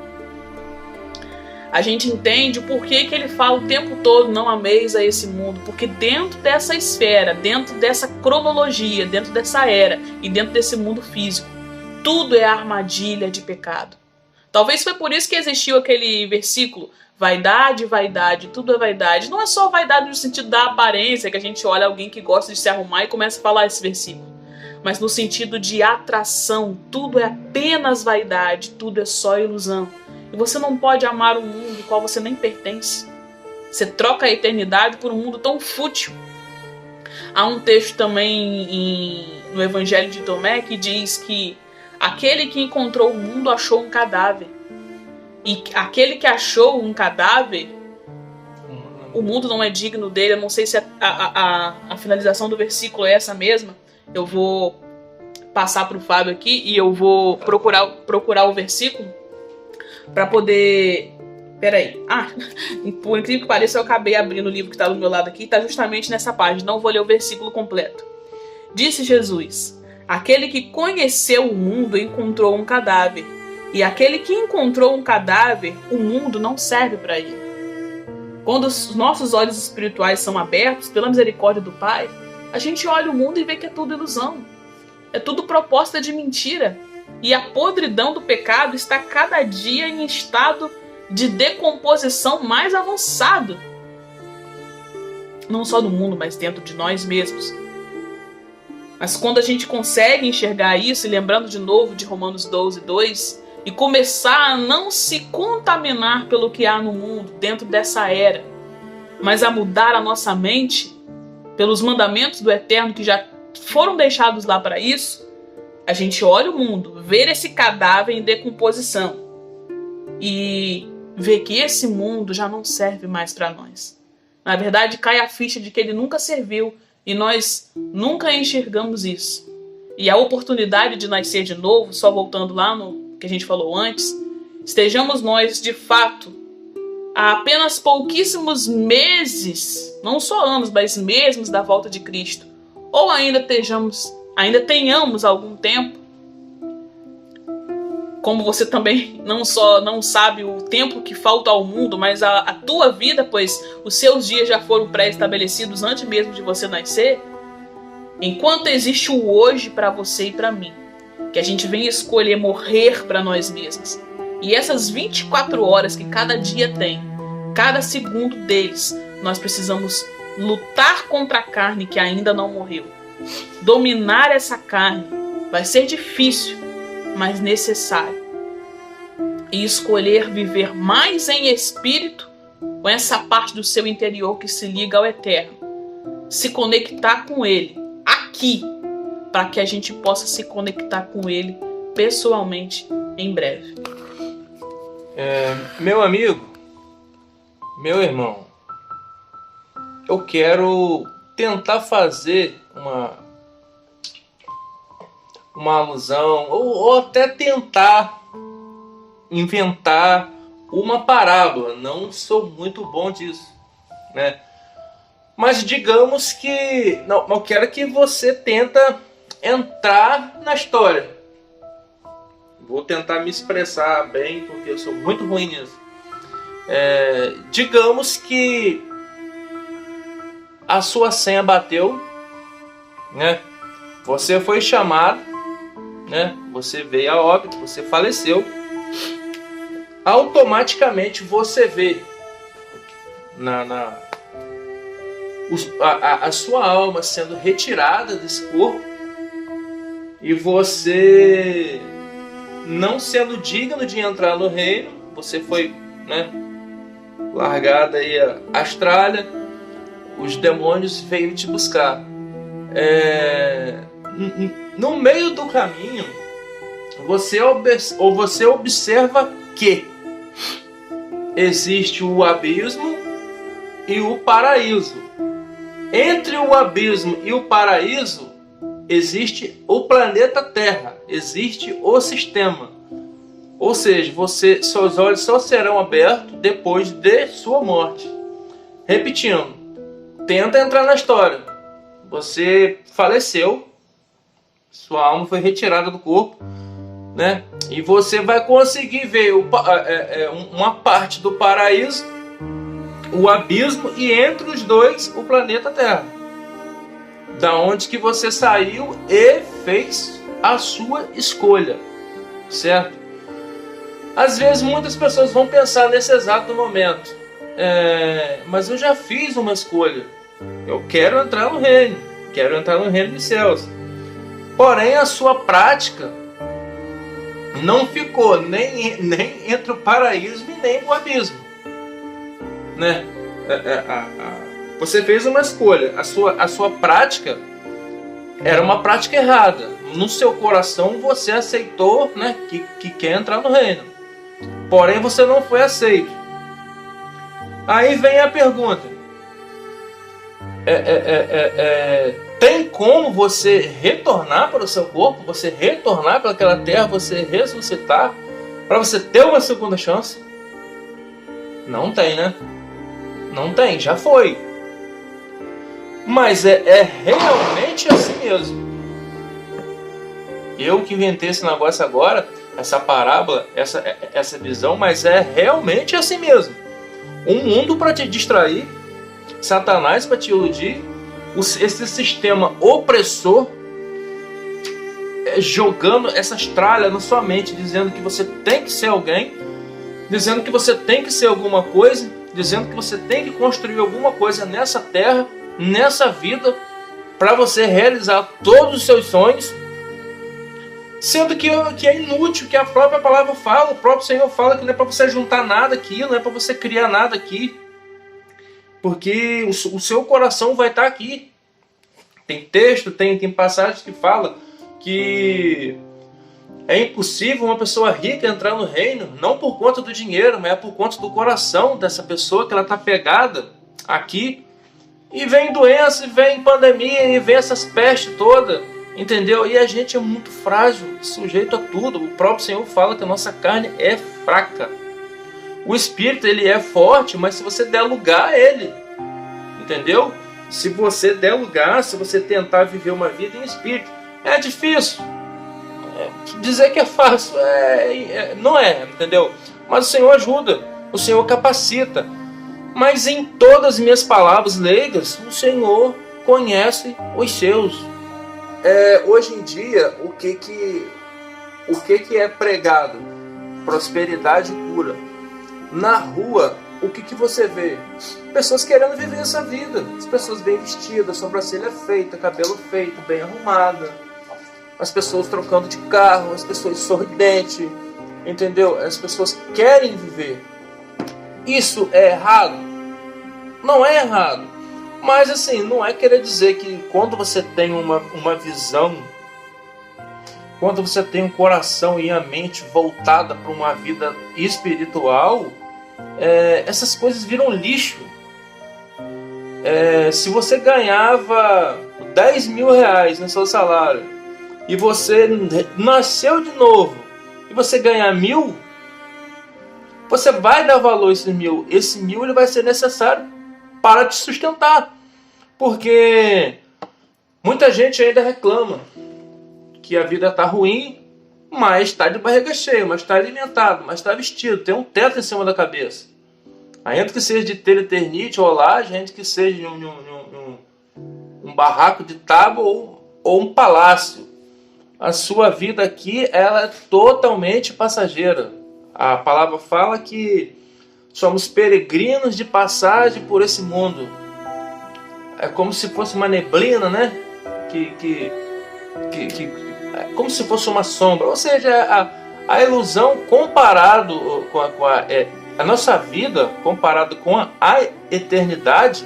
A gente entende o porquê que ele fala o tempo todo: não ameis a esse mundo, porque dentro dessa esfera, dentro dessa cronologia, dentro dessa era e dentro desse mundo físico, tudo é armadilha de pecado. Talvez foi por isso que existiu aquele versículo: vaidade, vaidade, tudo é vaidade. Não é só vaidade no sentido da aparência, que a gente olha alguém que gosta de se arrumar e começa a falar esse versículo, mas no sentido de atração. Tudo é apenas vaidade, tudo é só ilusão. E você não pode amar um mundo ao qual você nem pertence. Você troca a eternidade por um mundo tão fútil. Há um texto também no Evangelho de Tomé que diz que aquele que encontrou o mundo achou um cadáver. E aquele que achou um cadáver, o mundo não é digno dele. Eu não sei se a finalização do versículo é essa mesma. Eu vou passar para o Fábio aqui e eu vou procurar o versículo para poder... Peraí. Por incrível que pareça, eu acabei abrindo o livro que está do meu lado aqui. Está justamente nessa página. Não vou ler o versículo completo. Disse Jesus: aquele que conheceu o mundo encontrou um cadáver. E aquele que encontrou um cadáver, o mundo não serve para ele. Quando os nossos olhos espirituais são abertos pela misericórdia do Pai, a gente olha o mundo e vê que é tudo ilusão. É tudo proposta de mentira. E a podridão do pecado está cada dia em estado de decomposição mais avançado. Não só no mundo, mas dentro de nós mesmos. Mas quando a gente consegue enxergar isso, e lembrando de novo de Romanos 12:2, e começar a não se contaminar pelo que há no mundo dentro dessa era, mas a mudar a nossa mente pelos mandamentos do Eterno que já foram deixados lá para isso, a gente olha o mundo, vê esse cadáver em decomposição e vê que esse mundo já não serve mais para nós. Na verdade, cai a ficha de que ele nunca serviu e nós nunca enxergamos isso. E a oportunidade de nascer de novo, só voltando lá no que a gente falou antes, estejamos nós de fato há apenas pouquíssimos meses, não só anos, mas meses da volta de Cristo, ou ainda tenhamos algum tempo, como você também não sabe o tempo que falta ao mundo, mas a tua vida, pois os seus dias já foram pré-estabelecidos antes mesmo de você nascer. Enquanto existe o hoje para você e para mim, que a gente vem escolher morrer para nós mesmos. E essas 24 horas que cada dia tem, cada segundo deles, nós precisamos lutar contra a carne que ainda não morreu. Dominar essa carne vai ser difícil, mas necessário. E escolher viver mais em espírito, com essa parte do seu interior que se liga ao Eterno. Se conectar com Ele aqui, para que a gente possa se conectar com Ele pessoalmente em breve. Meu amigo, meu irmão, eu quero tentar fazer uma alusão, ou até tentar inventar uma parábola. Não sou muito bom disso, né? Mas digamos que eu quero que você tenta entrar na história. Vou tentar me expressar bem, porque eu sou muito ruim nisso. Digamos que a sua senha bateu, né? Você foi chamado, né? Você veio a óbito, você faleceu. Automaticamente você vê a sua alma sendo retirada desse corpo e você não sendo digno de entrar no reino, você foi, né, largado aí a Austrália, os demônios veio te buscar. No meio do caminho, você observa que existe o abismo e o paraíso. Entre o abismo e o paraíso existe o planeta Terra, existe o sistema. Ou seja, seus olhos só serão abertos depois de sua morte. Repetindo, tenta entrar na história. Você faleceu, sua alma foi retirada do corpo, né? E você vai conseguir ver uma parte do paraíso, o abismo, e entre os dois o planeta Terra, da onde que você saiu e fez a sua escolha, certo? Às vezes muitas pessoas vão pensar nesse exato momento, mas eu já fiz uma escolha, eu quero entrar no reino dos céus. Porém a sua prática não ficou nem entre o paraíso e nem o abismo, né? Você fez uma escolha, a sua prática era uma prática errada. No seu coração você aceitou, né, que quer entrar no reino, porém você não foi aceito. Aí vem a pergunta: tem como você retornar para o seu corpo, você retornar para aquela terra, você ressuscitar, para você ter uma segunda chance? Não tem, né? Não tem, já foi. Mas é realmente assim mesmo. Eu que inventei esse negócio agora, essa parábola, essa visão, mas é realmente assim mesmo. Um mundo para te distrair, Satanás para te iludir, esse sistema opressor jogando essas tralhas na sua mente, dizendo que você tem que ser alguém, dizendo que você tem que ser alguma coisa, dizendo que você tem que construir alguma coisa nessa terra, nessa vida, para você realizar todos os seus sonhos, sendo que é inútil, que a própria palavra fala, o próprio Senhor fala que não é para você juntar nada aqui, não é para você criar nada aqui, porque o seu coração vai estar aqui. Tem texto, tem passagens que fala que é impossível uma pessoa rica entrar no reino, não por conta do dinheiro, mas é por conta do coração dessa pessoa, que ela está pegada aqui. E vem doença, e vem pandemia, e vem essas pestes todas, entendeu? E a gente é muito frágil, sujeito a tudo. O próprio Senhor fala que a nossa carne é fraca. O espírito, ele é forte, mas se você der lugar a ele, entendeu? Se você der lugar, se você tentar viver uma vida em espírito, é difícil. Dizer que é fácil, não é, entendeu? Mas o Senhor ajuda, o Senhor capacita. Mas em todas as minhas palavras leigas, o Senhor conhece os seus. Hoje em dia, o que é pregado? Prosperidade e cura. Na rua, o que você vê? Pessoas querendo viver essa vida. As pessoas bem vestidas, sobrancelha feita, cabelo feito, bem arrumada. As pessoas trocando de carro, as pessoas sorridentes, entendeu? As pessoas querem viver. Isso é errado? Não é errado. Mas assim, não é querer dizer que quando você tem uma visão, quando você tem um coração e a mente voltada para uma vida espiritual, essas coisas viram lixo. Se você ganhava 10 mil reais no seu salário e você nasceu de novo e você ganhar 1.000, você vai dar valor a esse 1.000. Esse 1.000 ele vai ser necessário para te sustentar, porque muita gente ainda reclama que a vida está ruim, mas está de barriga cheia, mas está alimentado, mas está vestido, tem um teto em cima da cabeça. Ainda que seja de telha eternite ou laje, ainda que seja um barraco de tábua ou um palácio, a sua vida aqui ela é totalmente passageira. A palavra fala que somos peregrinos de passagem por esse mundo. é como se fosse uma neblina, né? É como se fosse uma sombra. Ou seja, a ilusão comparado com a nossa vida, comparado com a eternidade,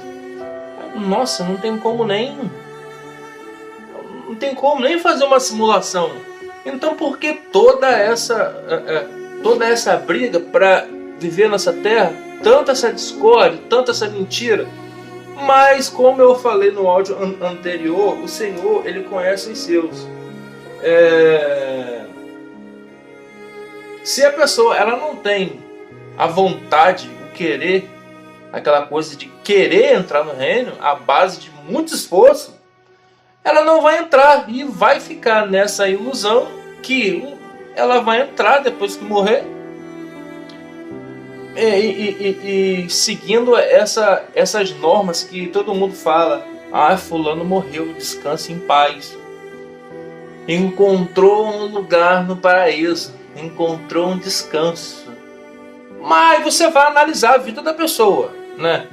nossa, não tem como nem fazer uma simulação. Então, por que toda essa briga para viver nessa terra? Tanta essa discórdia, tanta essa mentira. Mas, como eu falei no áudio anterior, o Senhor, Ele conhece os seus. Se a pessoa ela não tem a vontade, o querer, aquela coisa de querer entrar no reino, à base de muito esforço, ela não vai entrar e vai ficar nessa ilusão que ela vai entrar depois que morrer e seguindo essas normas que todo mundo fala. Fulano morreu, descanse em paz, encontrou um lugar no paraíso, encontrou um descanso. Mas você vai analisar a vida da pessoa, né?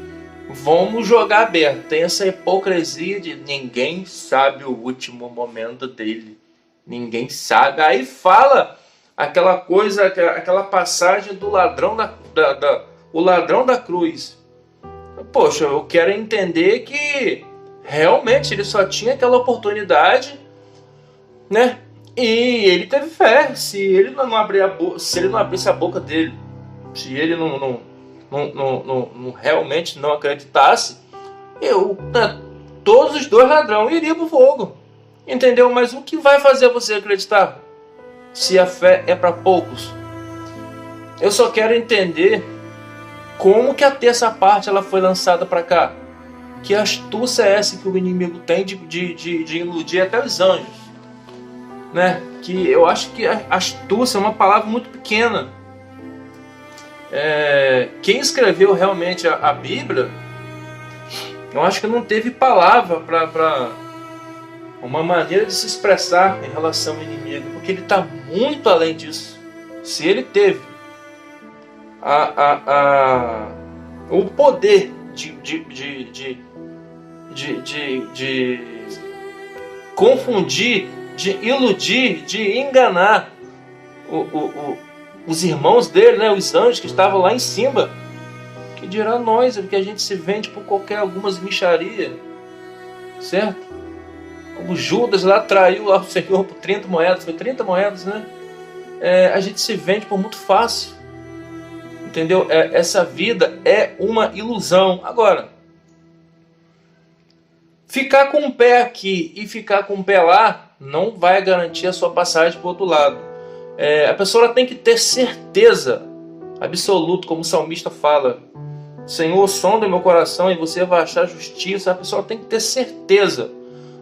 Vamos jogar aberto. Tem essa hipocrisia de ninguém sabe o último momento dele. Ninguém sabe. Aí fala aquela coisa, aquela passagem do ladrão o ladrão da cruz. Poxa, eu quero entender que realmente ele só tinha aquela oportunidade, né? E ele teve fé. Se ele não abrisse a boca dele, se ele não realmente não acreditasse, todos os dois ladrões iriam para o fogo. Entendeu? Mas o que vai fazer você acreditar se a fé é para poucos? Eu só quero entender como que a terça parte ela foi lançada para cá. Que astúcia é essa que o inimigo tem de iludir até os anjos, né? Que eu acho que astúcia é uma palavra muito pequena. Quem escreveu realmente a Bíblia, eu acho que não teve palavra para uma maneira de se expressar em relação ao inimigo, porque ele está muito além disso. Se ele teve o poder de confundir, de iludir, de enganar os irmãos dele, né, os anjos que estavam lá em cima, que dirá nós, porque a gente se vende por algumas mixarias, certo? Como Judas lá traiu o Senhor por 30 moedas, foi 30 moedas, né? A gente se vende por muito fácil, entendeu? Essa vida é uma ilusão. Agora, ficar com um pé aqui e ficar com um pé lá não vai garantir a sua passagem para o outro lado. A pessoa tem que ter certeza absoluta, como o salmista fala: Senhor, sonda meu coração e você vai achar justiça. A pessoa tem que ter certeza.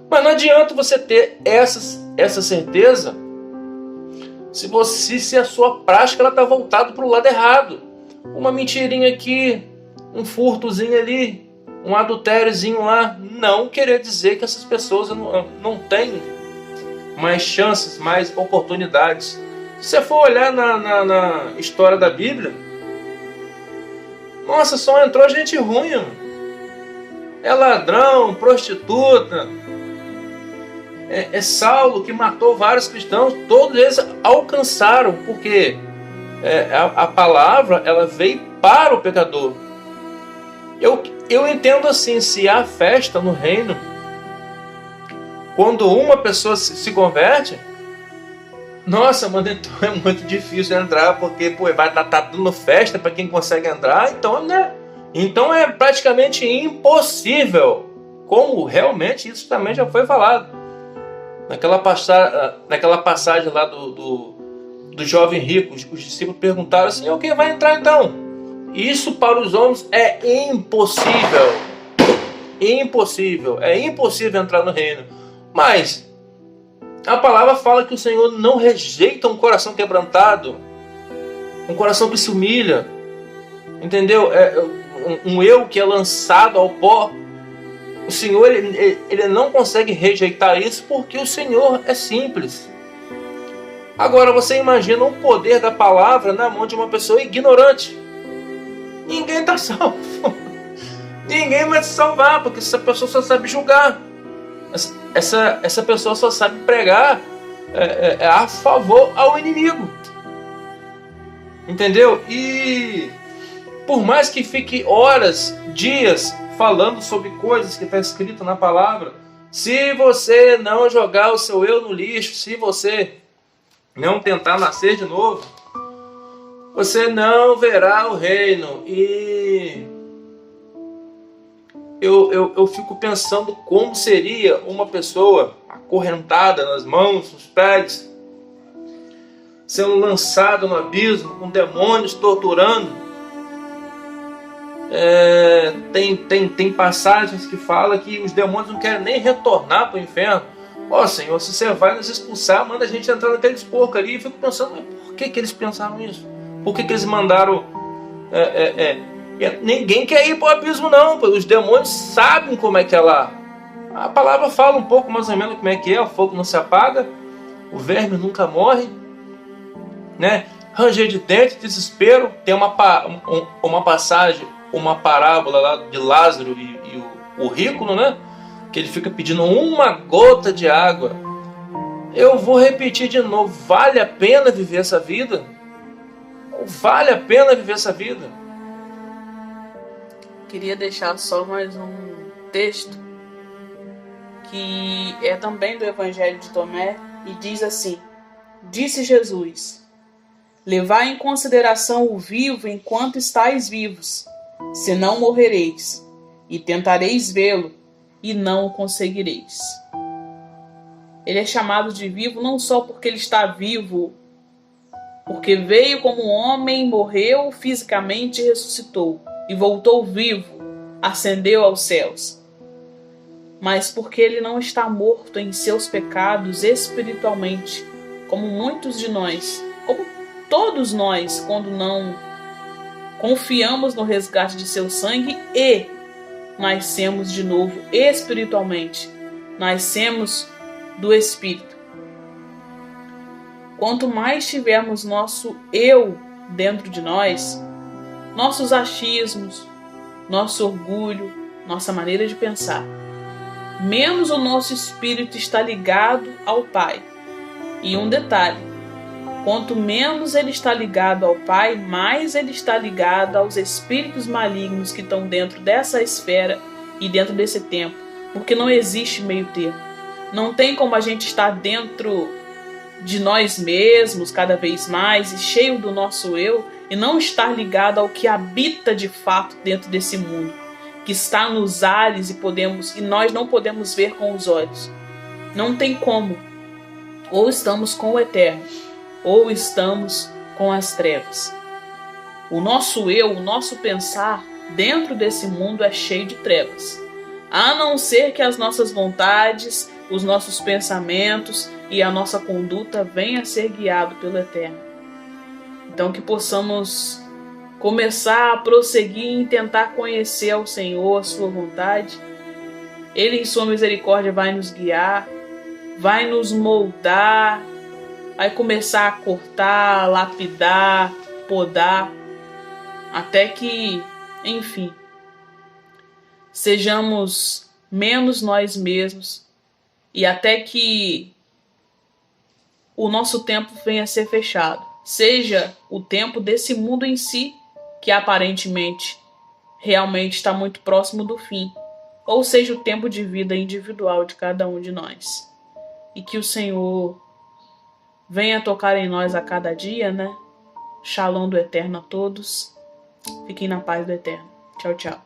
Mas não adianta você ter essa certeza se a sua prática está voltada para o lado errado. Uma mentirinha aqui, um furtozinho ali, um adultériozinho lá, não querer dizer que essas pessoas não têm mais chances, mais oportunidades. Se você for olhar na história da Bíblia, nossa, só entrou gente ruim. É ladrão, prostituta, é Saulo que matou vários cristãos. Todos eles alcançaram, porque a palavra ela veio para o pecador. Eu entendo assim, se há festa no reino, quando uma pessoa se converte, nossa, mano, então é muito difícil entrar, porque vai estar dando festa para quem consegue entrar, então, né? Então é praticamente impossível, como realmente isso também já foi falado. Naquela passagem lá do jovem rico, os discípulos perguntaram assim: quem vai entrar então? Isso para os homens é impossível. Impossível. É impossível entrar no reino. Mas a palavra fala que o Senhor não rejeita um coração quebrantado, um coração que se humilha, entendeu? Um eu que é lançado ao pó. O Senhor ele não consegue rejeitar isso, porque o Senhor é simples. Agora você imagina o poder da palavra na mão de uma pessoa ignorante. Ninguém está salvo. Ninguém vai te salvar, porque essa pessoa só sabe julgar. Essa pessoa só sabe pregar a favor ao inimigo. Entendeu? E por mais que fique horas, dias falando sobre coisas que está escrito na palavra, se você não jogar o seu eu no lixo, se você não tentar nascer de novo, você não verá o reino. E eu fico pensando como seria uma pessoa acorrentada nas mãos, nos pés, sendo lançado no abismo, com demônios torturando. Tem passagens que falam que os demônios não querem nem retornar para o inferno. Ó, Senhor, se você vai nos expulsar, manda a gente entrar naqueles porcos ali. Eu fico pensando, mas por que eles pensaram isso? Por que eles mandaram... Ninguém quer ir para o abismo não, os demônios sabem como é que é lá. A palavra fala um pouco mais ou menos como é que é: o fogo não se apaga, o verme nunca morre, né? Ranger de dente, desespero. Tem uma passagem, uma parábola lá de Lázaro e o rico, né? Que ele fica pedindo uma gota de água. Eu vou repetir de novo: vale a pena viver essa vida? Vale a pena viver essa vida? Queria deixar só mais um texto que é também do Evangelho de Tomé e diz assim: disse Jesus: levai em consideração o vivo enquanto estáis vivos, senão morrereis, e tentareis vê-lo, e não o conseguireis. Ele é chamado de vivo não só porque ele está vivo, porque veio como homem, morreu fisicamente e ressuscitou, e voltou vivo, ascendeu aos céus, mas porque ele não está morto em seus pecados espiritualmente, como muitos de nós, como todos nós, quando não confiamos no resgate de seu sangue e nascemos de novo espiritualmente, nascemos do Espírito. Quanto mais tivermos nosso eu dentro de nós, nossos achismos, nosso orgulho, nossa maneira de pensar, menos o nosso espírito está ligado ao Pai. E um detalhe: quanto menos ele está ligado ao Pai, mais ele está ligado aos espíritos malignos que estão dentro dessa esfera e dentro desse tempo, porque não existe meio termo. Não tem como a gente estar dentro de nós mesmos cada vez mais e cheio do nosso eu e não estar ligado ao que habita de fato dentro desse mundo, que está nos ares e nós não podemos ver com os olhos. Não tem como. Ou estamos com o eterno, ou estamos com as trevas. O nosso eu, o nosso pensar dentro desse mundo é cheio de trevas. A não ser que as nossas vontades, os nossos pensamentos e a nossa conduta venha a ser guiado pelo eterno. Então que possamos começar a prosseguir em tentar conhecer ao Senhor, a sua vontade. Ele em sua misericórdia vai nos guiar, vai nos moldar, vai começar a cortar, lapidar, podar, até que, enfim, sejamos menos nós mesmos e até que o nosso tempo venha a ser fechado. Seja o tempo desse mundo em si, que aparentemente realmente está muito próximo do fim, ou seja o tempo de vida individual de cada um de nós. E que o Senhor venha tocar em nós a cada dia, né? Shalom do Eterno a todos. Fiquem na paz do Eterno. Tchau, tchau.